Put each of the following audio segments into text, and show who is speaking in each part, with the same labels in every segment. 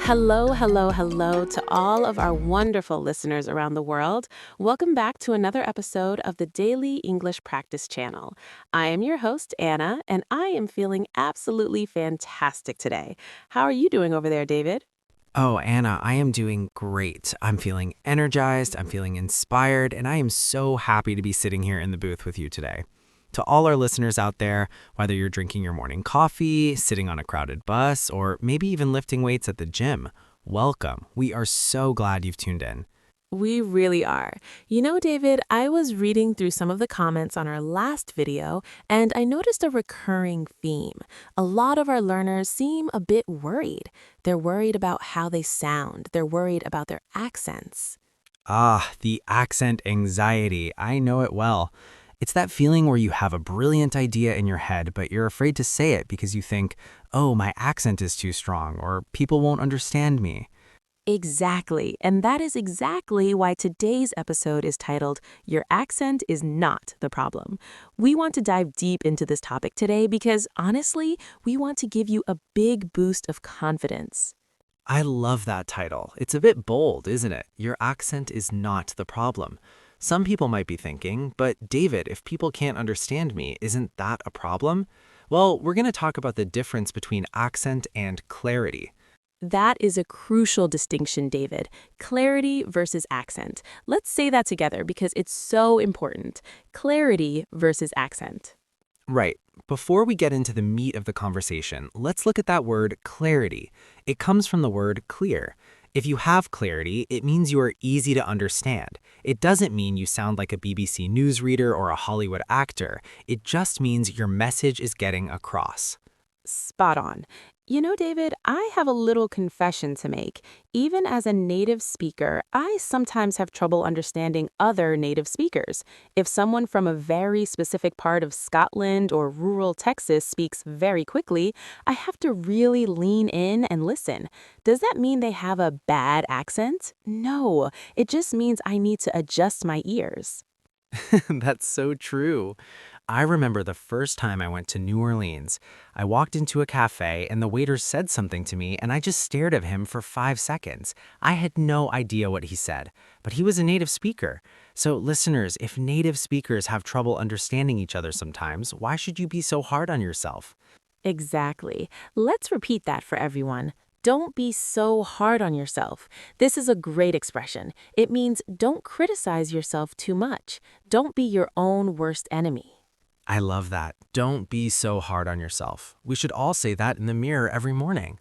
Speaker 1: Hello, hello, hello to all of our wonderful listeners around the world. Welcome back to another episode of the Daily English Practice Channel. I am your host, Anna, and I am feeling absolutely fantastic today. How are you doing over there, David?
Speaker 2: Oh, Anna, I am doing great. I'm feeling energized, I'm feeling inspired, and I am so happy to be sitting here in the booth with you today. To all our listeners out there, whether you're drinking your morning coffee, sitting on a crowded bus, or maybe even lifting weights at the gym, welcome. We are so glad you've tuned in.
Speaker 1: We really are. You know, David, I was reading through some of the comments on our last video, and I noticed a recurring theme. A lot of our learners seem a bit worried. They're worried about how they sound. They're worried about their accents.
Speaker 2: Ah, the accent anxiety. I know it well. It's that feeling where you have a brilliant idea in your head, but you're afraid to say it because you think, oh, my accent is too strong, or people won't understand me.
Speaker 1: Exactly. And that is exactly why today's episode is titled, Your Accent is Not the Problem. We want to dive deep into this topic today because, honestly, we want to give you a big boost of confidence.
Speaker 2: I love that title. It's a bit bold, isn't it? Your accent is not the problem. Some people might be thinking, but David, if people can't understand me, isn't that a problem? Well, we're going to talk about the difference between accent and clarity.
Speaker 1: That is a crucial distinction, David. Clarity versus accent. Let's say that together because it's so important. Clarity versus accent.
Speaker 2: Right. Before we get into the meat of the conversation, let's look at that word clarity. It comes from the word clear. If you have clarity, it means you are easy to understand. It doesn't mean you sound like a BBC newsreader or a Hollywood actor. It just means your message is getting across.
Speaker 1: Spot on. You know, David, I have a little confession to make. Even as a native speaker, I sometimes have trouble understanding other native speakers. If someone from a very specific part of Scotland or rural Texas speaks very quickly, I have to really lean in and listen. Does that mean they have a bad accent? No, it just means I need to adjust my ears.
Speaker 2: That's so true. I remember the first time I went to New Orleans. I walked into a cafe and the waiter said something to me and I just stared at him for 5 seconds. I had no idea what he said, but he was a native speaker. So listeners, if native speakers have trouble understanding each other sometimes, why should you be so hard on yourself?
Speaker 1: Exactly. Let's repeat that for everyone. Don't be so hard on yourself. This is a great expression. It means don't criticize yourself too much. Don't be your own worst enemy.
Speaker 2: I love that. Don't be so hard on yourself. We should all say that in the mirror every morning.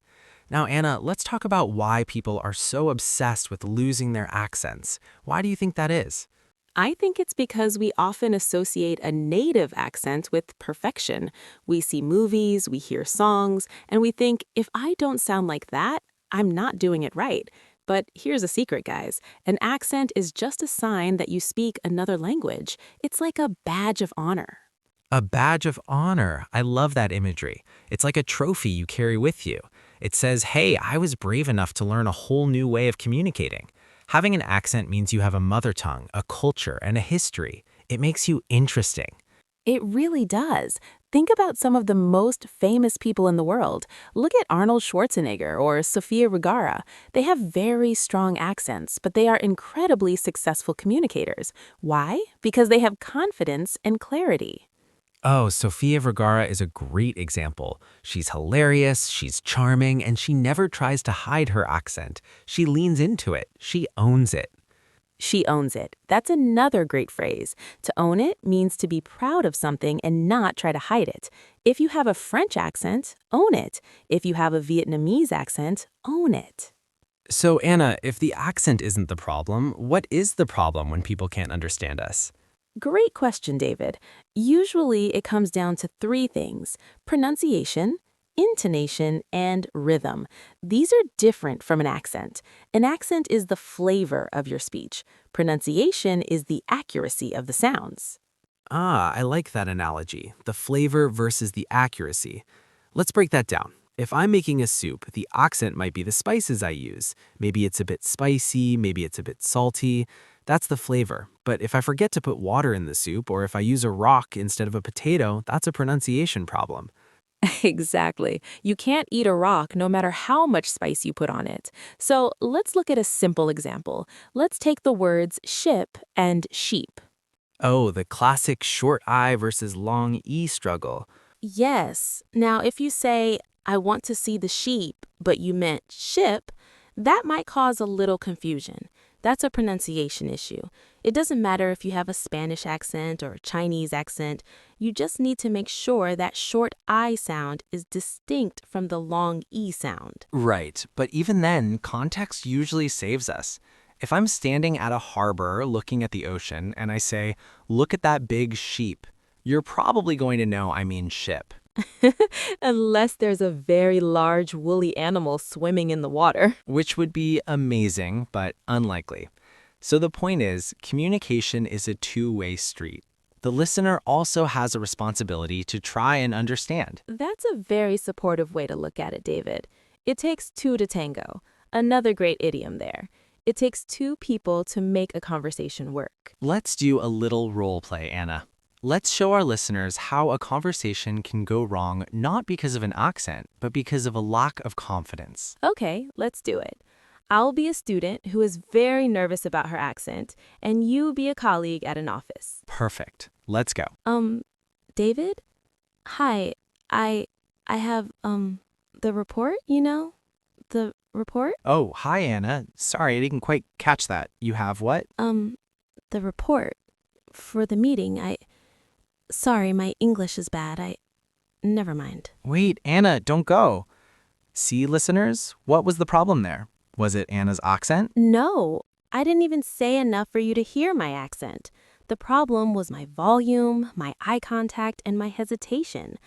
Speaker 2: Now, Anna, let's talk about why people are so obsessed with losing their accents. Why do you think that is?
Speaker 1: I think it's because we often associate a native accent with perfection. We see movies, we hear songs, and we think, if I don't sound like that, I'm not doing it right. But here's a secret, guys. An accent is just a sign that you speak another language. It's like a badge of honor.
Speaker 2: A badge of honor. I love that imagery. It's like a trophy you carry with you. It says, hey, I was brave enough to learn a whole new way of communicating. Having an accent means you have a mother tongue, a culture, and a history. It makes you interesting.
Speaker 1: It really does. Think about some of the most famous people in the world. Look at Arnold Schwarzenegger or Sofia Vergara. They have very strong accents, but they are incredibly successful communicators. Why? Because they have confidence and clarity.
Speaker 2: Oh, Sofia Vergara is a great example. She's hilarious, she's charming, and she never tries to hide her accent. She leans into it. She owns it.
Speaker 1: She owns it. That's another great phrase. To own it means to be proud of something and not try to hide it. If you have a French accent, own it. If you have a Vietnamese accent, own it.
Speaker 2: So, Anna, if the accent isn't the problem, what is the problem when people can't understand us?
Speaker 1: Great question, David. Usually it comes down to three things: pronunciation, intonation, and rhythm. These are different from an accent. An accent is the flavor of your speech. Pronunciation is the accuracy of the sounds.
Speaker 2: Ah, I like that analogy, the flavor versus the accuracy. Let's break that down. If I'm making a soup, the accent might be the spices I use. Maybe it's a bit spicy, maybe it's a bit salty. That's the flavor. But if I forget to put water in the soup, or if I use a rock instead of a potato, that's a pronunciation problem.
Speaker 1: Exactly. You can't eat a rock no matter how much spice you put on it. So let's look at a simple example. Let's take the words ship and sheep.
Speaker 2: Oh, the classic short I versus long E struggle.
Speaker 1: Yes. Now, if you say, I want to see the sheep, but you meant ship, that might cause a little confusion. That's a pronunciation issue. It doesn't matter if you have a Spanish accent or a Chinese accent, you just need to make sure that short I sound is distinct from the long E sound.
Speaker 2: Right, but even then, context usually saves us. If I'm standing at a harbor looking at the ocean and I say, look at that big sheep, you're probably going to know I mean ship,
Speaker 1: Unless there's a very large woolly animal swimming in the water.
Speaker 2: which would be amazing, but unlikely. So the point is, communication is a two-way street. The listener also has a responsibility to try and understand.
Speaker 1: That's a very supportive way to look at it, David. It takes two to tango. Another great idiom there. It takes two people to make a conversation work.
Speaker 2: Let's do a little role play, Anna. Let's show our listeners how a conversation can go wrong not because of an accent, but because of a lack of confidence.
Speaker 1: Okay, let's do it. I'll be a student who is very nervous about her accent, and you be a colleague at an office.
Speaker 2: Perfect. Let's go.
Speaker 1: David? Hi, I I have the report, The report?
Speaker 2: Oh, hi, Anna. Sorry, I didn't quite catch that. You have what?
Speaker 1: The report for the meeting. Sorry, my English is bad. Never mind.
Speaker 2: Wait, Anna, don't go. See, listeners, what was the problem there? Was it Anna's accent?
Speaker 1: No, I didn't even say enough for you to hear my accent. The problem was my volume, my eye contact, and my hesitation.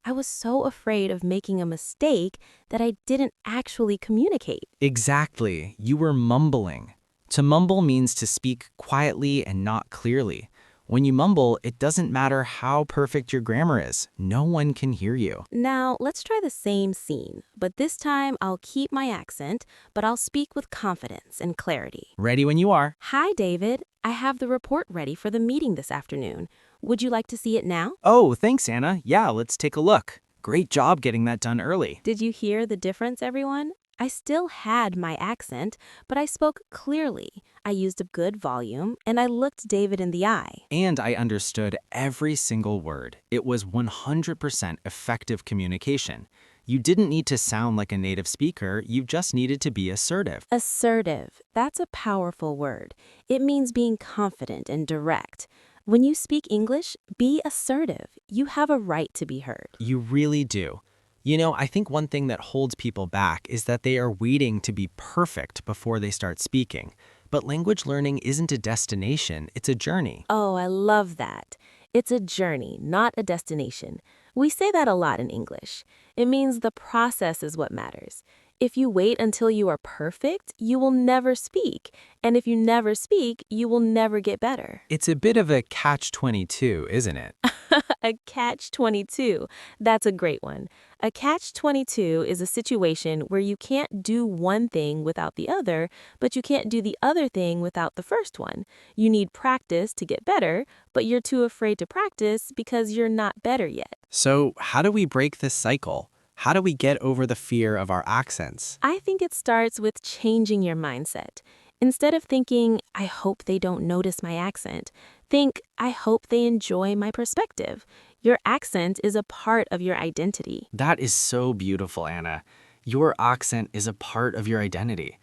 Speaker 1: I was so afraid of making a mistake that I didn't actually communicate.
Speaker 2: Exactly. You were mumbling. To mumble means to speak quietly and not clearly. When you mumble, it doesn't matter how perfect your grammar is. No one can hear you.
Speaker 1: Now, let's try the same scene, but this time I'll keep my accent, but I'll speak with confidence and clarity.
Speaker 2: Ready when you are.
Speaker 1: Hi, David. I have the report ready for the meeting this afternoon. Would you like to see it now?
Speaker 2: Oh, thanks, Anna. Yeah, let's take a look. Great job getting that done early.
Speaker 1: Did you hear the difference, everyone? I still had my accent, but I spoke clearly. I used a good volume, and I looked David in the eye.
Speaker 2: And I understood every single word. It was 100% effective communication. You didn't need to sound like a native speaker, you just needed to be assertive.
Speaker 1: Assertive. That's a powerful word. It means being confident and direct. When you speak English, be assertive. You have a right to be heard.
Speaker 2: You really do. You know, I think one thing that holds people back is that they are waiting to be perfect before they start speaking. But language learning isn't a destination, it's a journey.
Speaker 1: Oh, I love that. It's a journey, not a destination. We say that a lot in English. It means the process is what matters. If you wait until you are perfect, you will never speak. And if you never speak, you will never get better.
Speaker 2: It's a bit of a catch-22, isn't it?
Speaker 1: A catch-22. That's a great one. A catch-22 is a situation where you can't do one thing without the other, but you can't do the other thing without the first one. You need practice to get better, but you're too afraid to practice because you're not better yet.
Speaker 2: So, how do we break this cycle? How do we get over the fear of our accents?
Speaker 1: I think it starts with changing your mindset. Instead of thinking, I hope they don't notice my accent, think, I hope they enjoy my perspective. Your accent is a part of your identity.
Speaker 2: That is so beautiful, Anna. Your accent is a part of your identity.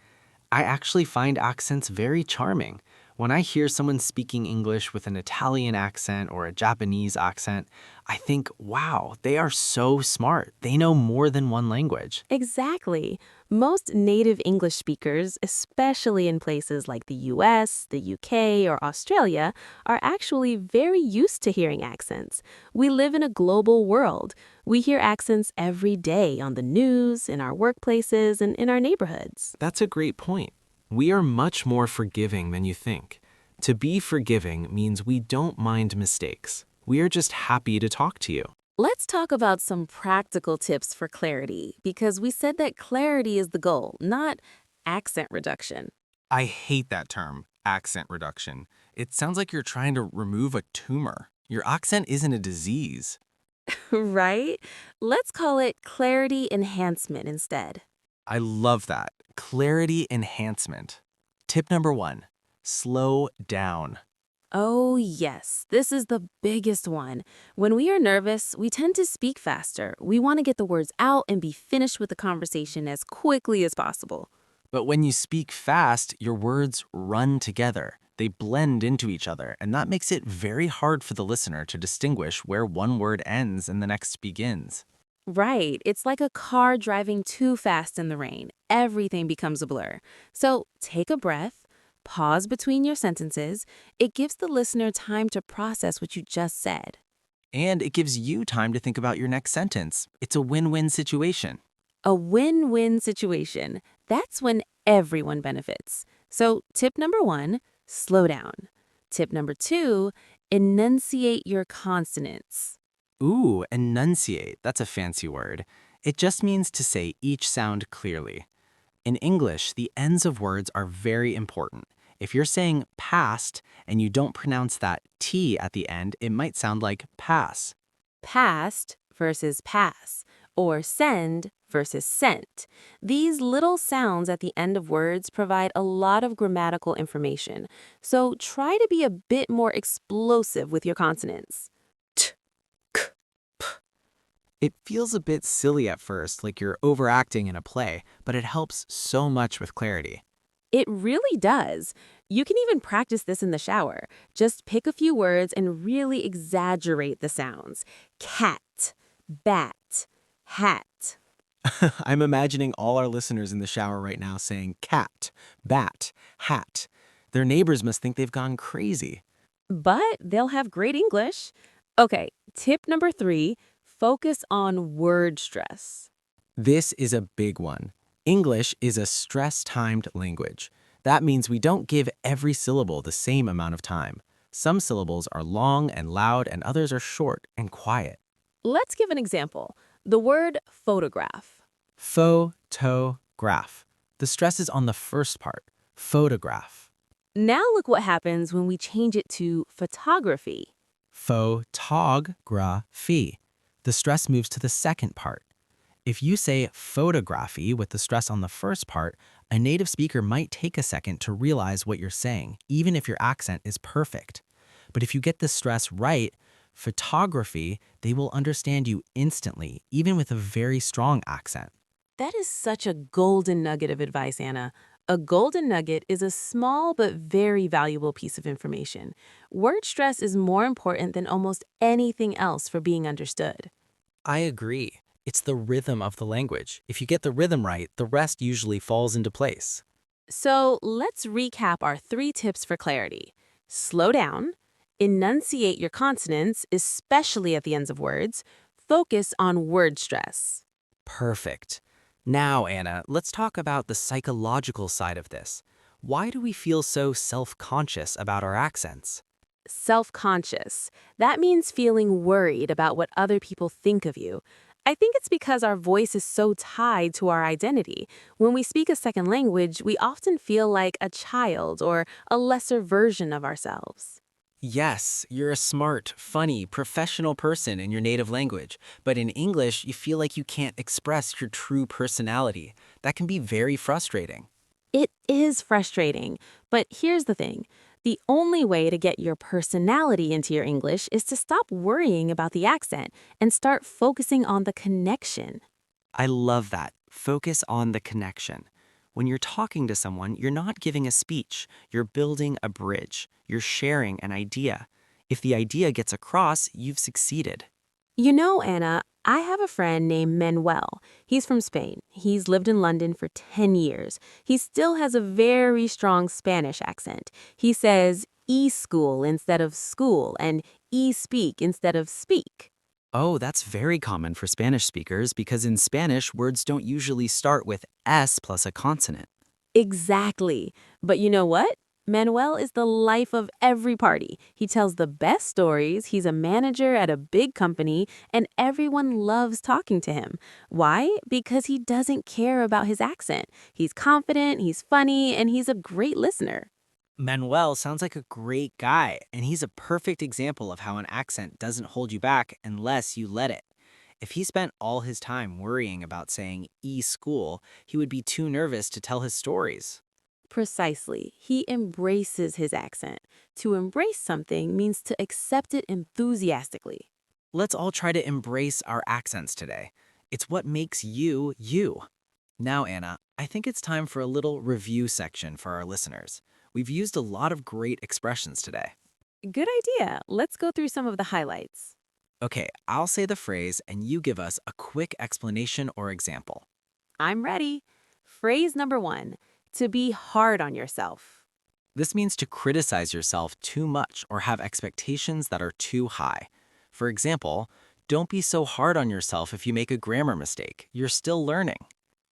Speaker 2: I actually find accents very charming. When I hear someone speaking English with an Italian accent or a Japanese accent, I think, wow, they are so smart. They know more than one language.
Speaker 1: Exactly. Most native English speakers, especially in places like the US, the UK, or Australia, are actually very used to hearing accents. We live in a global world. We hear accents every day on the news, in our workplaces, and in our neighborhoods.
Speaker 2: That's a great point. We are much more forgiving than you think. To be forgiving means we don't mind mistakes. We are just happy to talk to you.
Speaker 1: Let's talk about some practical tips for clarity, because we said that clarity is the goal, not accent reduction.
Speaker 2: I hate that term, accent reduction. It sounds like you're trying to remove a tumor. Your accent isn't a disease.
Speaker 1: Right? Let's call it clarity enhancement instead.
Speaker 2: I love that. Clarity enhancement. Tip number 1, slow down.
Speaker 1: Oh, yes, this is the biggest one. When we are nervous, we tend to speak faster. We want to get the words out and be finished with the conversation as quickly as possible.
Speaker 2: But when you speak fast, your words run together. They blend into each other, and that makes it very hard for the listener to distinguish where one word ends and the next begins.
Speaker 1: Right, it's like a car driving too fast in the rain. Everything becomes a blur. So take a breath, pause between your sentences. It gives the listener time to process what you just said.
Speaker 2: And it gives you time to think about your next sentence. It's a win-win situation.
Speaker 1: A win-win situation. That's when everyone benefits. So tip number 1, slow down. Tip number 2, enunciate your consonants.
Speaker 2: Ooh, enunciate. That's a fancy word. It just means to say each sound clearly. In English, the ends of words are very important. If you're saying past and you don't pronounce that T at the end, it might sound like pass.
Speaker 1: Past versus pass, or send versus sent. These little sounds at the end of words provide a lot of grammatical information, so try to be a bit more explosive with your consonants. T, k, p.
Speaker 2: It feels a bit silly at first, like you're overacting in a play, but it helps so much with clarity.
Speaker 1: It really does. You can even practice this in the shower. Just pick a few words and really exaggerate the sounds. Cat, bat, hat.
Speaker 2: I'm imagining all our listeners in the shower right now saying cat, bat, hat. Their neighbors must think they've gone crazy.
Speaker 1: But they'll have great English. Okay, tip number 3, focus on word stress.
Speaker 2: This is a big one. English is a stress-timed language. That means we don't give every syllable the same amount of time. Some syllables are long and loud, and others are short and quiet.
Speaker 1: Let's give an example. The word photograph.
Speaker 2: Photograph. The stress is on the first part, photograph.
Speaker 1: Now look what happens when we change it to photography.
Speaker 2: Photography. The stress moves to the second part. If you say photography with the stress on the first part, a native speaker might take a second to realize what you're saying, even if your accent is perfect. But if you get the stress right, photography, they will understand you instantly, even with a very strong accent.
Speaker 1: That is such a golden nugget of advice, Anna. A golden nugget is a small but very valuable piece of information. Word stress is more important than almost anything else for being understood.
Speaker 2: I agree. It's the rhythm of the language. If you get the rhythm right, the rest usually falls into place.
Speaker 1: So let's recap our 3 tips for clarity. Slow down, enunciate your consonants, especially at the ends of words, focus on word stress.
Speaker 2: Perfect. Now, Anna, let's talk about the psychological side of this. Why do we feel so self-conscious about our accents?
Speaker 1: Self-conscious. That means feeling worried about what other people think of you. I think it's because our voice is so tied to our identity. When we speak a second language, we often feel like a child or a lesser version of ourselves.
Speaker 2: Yes, you're a smart, funny, professional person in your native language, but in English, you feel like you can't express your true personality. That can be very frustrating.
Speaker 1: It is frustrating, but here's the thing. The only way to get your personality into your English is to stop worrying about the accent and start focusing on the connection.
Speaker 2: I love that. Focus on the connection. When you're talking to someone, you're not giving a speech. You're building a bridge. You're sharing an idea. If the idea gets across, you've succeeded.
Speaker 1: You know, Anna, I have a friend named Manuel. He's from Spain. He's lived in London for 10 years. He still has a very strong Spanish accent. He says e-school instead of school and e-speak instead of speak.
Speaker 2: Oh, that's very common for Spanish speakers because in Spanish, words don't usually start with S plus a consonant.
Speaker 1: Exactly. But you know what? Manuel is the life of every party. He tells the best stories, he's a manager at a big company, and everyone loves talking to him. Why? Because he doesn't care about his accent. He's confident, he's funny, and he's a great listener.
Speaker 3: Manuel sounds like a great guy, and he's a perfect example of how an accent doesn't hold you back unless you let it. If he spent all his time worrying about saying school, he would be too nervous to tell his stories.
Speaker 1: Precisely. He embraces his accent. To embrace something means to accept it enthusiastically.
Speaker 3: Let's all try to embrace our accents today. It's what makes you, you. Now, Anna, I think it's time for a little review section for our listeners. We've used a lot of great expressions today.
Speaker 1: Good idea. Let's go through some of the highlights.
Speaker 3: Okay, I'll say the phrase and you give us a quick explanation or example.
Speaker 1: I'm ready. Phrase number 1, to be hard on yourself.
Speaker 3: This means to criticize yourself too much or have expectations that are too high. For example, don't be so hard on yourself if you make a grammar mistake. You're still learning.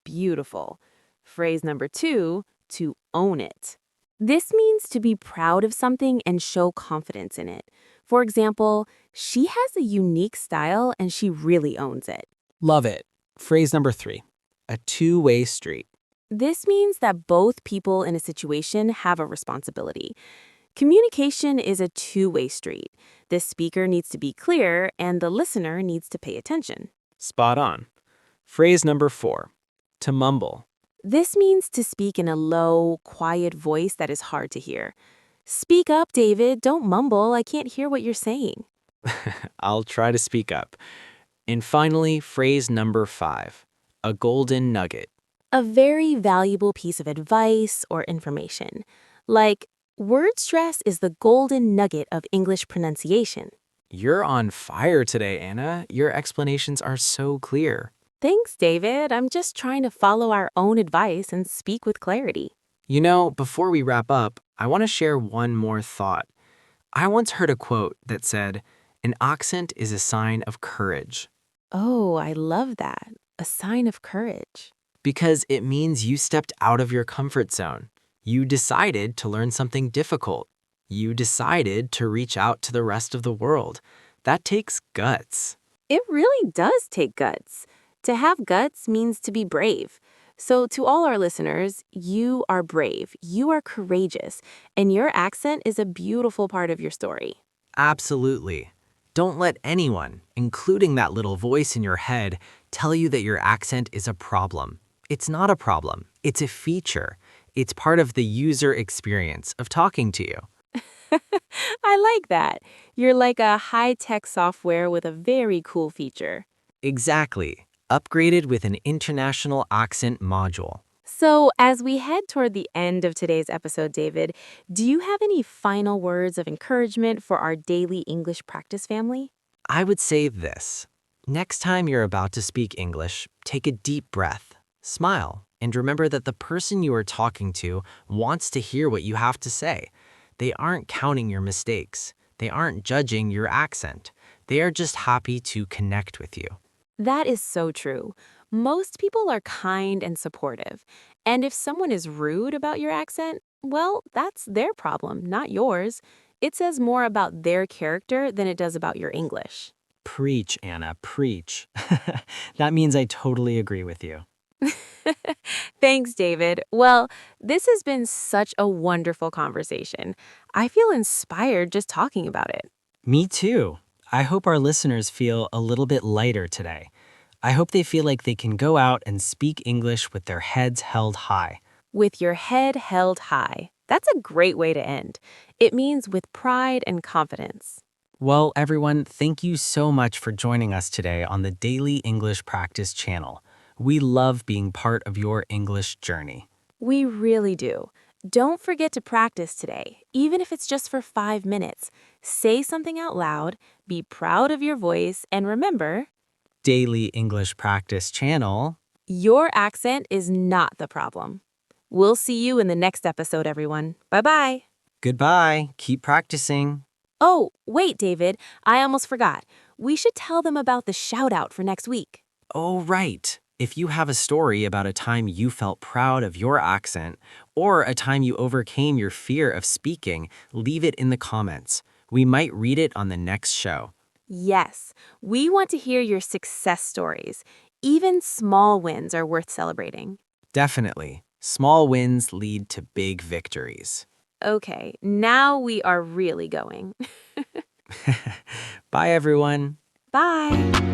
Speaker 1: Beautiful. Phrase number 2, to own it. This means to be proud of something and show confidence in it. For example, she has a unique style and she really owns it.
Speaker 2: Love it. Phrase number 3, a two-way street.
Speaker 1: This means that both people in a situation have a responsibility. Communication is a two-way street. The speaker needs to be clear and the listener needs to pay attention.
Speaker 2: Spot on. Phrase number 4, to mumble.
Speaker 1: This means to speak in a low, quiet voice that is hard to hear. Speak up, David. Don't mumble. I can't hear what you're saying.
Speaker 2: I'll try to speak up. And finally, phrase number 5, a golden nugget.
Speaker 1: A very valuable piece of advice or information. Like, word stress is the golden nugget of English pronunciation.
Speaker 2: You're on fire today, Anna. Your explanations are so clear.
Speaker 1: Thanks, David. I'm just trying to follow our own advice and speak with clarity.
Speaker 2: You know, before we wrap up, I want to share one more thought. I once heard a quote that said, "An accent is a sign of courage,"
Speaker 1: Oh, I love that. A sign of courage.
Speaker 2: because it means you stepped out of your comfort zone. You decided to learn something difficult. You decided to reach out to the rest of the world. That takes guts.
Speaker 1: It really does take guts. To have guts means to be brave. So, to all our listeners, you are brave, you are courageous, and your accent is a beautiful part of your story.
Speaker 2: Absolutely. Don't let anyone, including that little voice in your head, tell you that your accent is a problem. It's not a problem. It's a feature. It's part of the user experience of talking to you.
Speaker 1: I like that. You're like a high-tech software with a very cool feature.
Speaker 2: Exactly. Upgraded with an international accent module.
Speaker 1: So, as we head toward the end of today's episode, David, do you have any final words of encouragement for our daily English practice family?
Speaker 2: I would say this. Next time you're about to speak English, take a deep breath, smile, and remember that the person you are talking to wants to hear what you have to say. They aren't counting your mistakes. They aren't judging your accent. They are just happy to connect with you.
Speaker 1: That is so true. Most people are kind and supportive. And if someone is rude about your accent, well, that's their problem, not yours. It says more about their character than it does about your English.
Speaker 2: Preach, Anna, preach. That means I totally agree with you.
Speaker 1: Thanks, David. Well, this has been such a wonderful conversation. I feel inspired just talking about it.
Speaker 2: Me too. I hope our listeners feel a little bit lighter today. I hope they feel like they can go out and speak English with their heads held high.
Speaker 1: With your head held high. That's a great way to end. It means with pride and confidence.
Speaker 2: Well, everyone, thank you so much for joining us today on the Daily English Practice channel. We love being part of your English journey.
Speaker 1: We really do. Don't forget to practice today, even if it's just for 5 minutes. Say something out loud, be proud of your voice, and remember,
Speaker 2: Daily English Practice channel.
Speaker 1: your accent is not the problem. We'll see you in the next episode, everyone. Bye-bye.
Speaker 2: Goodbye. Keep practicing.
Speaker 1: Oh, wait, David. I almost forgot. We should tell them about the shout-out for next week.
Speaker 2: Oh, right. If you have a story about a time you felt proud of your accent or a time you overcame your fear of speaking, leave it in the comments. We might read it on the next show.
Speaker 1: Yes, we want to hear your success stories. Even small wins are worth celebrating.
Speaker 2: Definitely. Small wins lead to big victories.
Speaker 1: Okay, now we are really going.
Speaker 2: Bye, everyone.
Speaker 1: Bye.